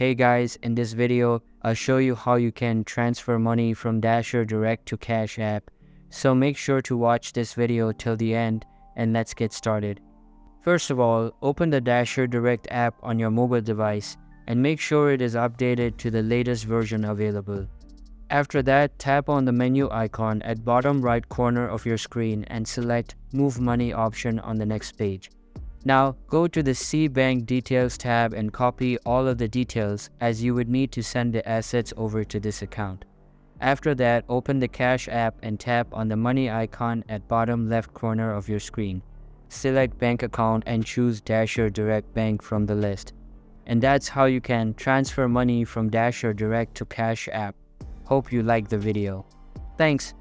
Hey guys, in this video, I'll show you how you can transfer money from Dasher Direct to Cash App. So make sure to watch this video till the end and let's get started. First of all, open the Dasher Direct app on your mobile device and make sure it is updated to the latest version available. After that, tap on the menu icon at bottom right corner of your screen and select Move Money option on the next page. Now, go to the See Bank Details tab and copy all of the details as you would need to send the assets over to this account. After that, open the Cash app and tap on the money icon at bottom left corner of your screen. Select Bank Account and choose Dasher Direct Bank from the list. And that's how you can transfer money from Dasher Direct to Cash App. Hope you liked the video. Thanks.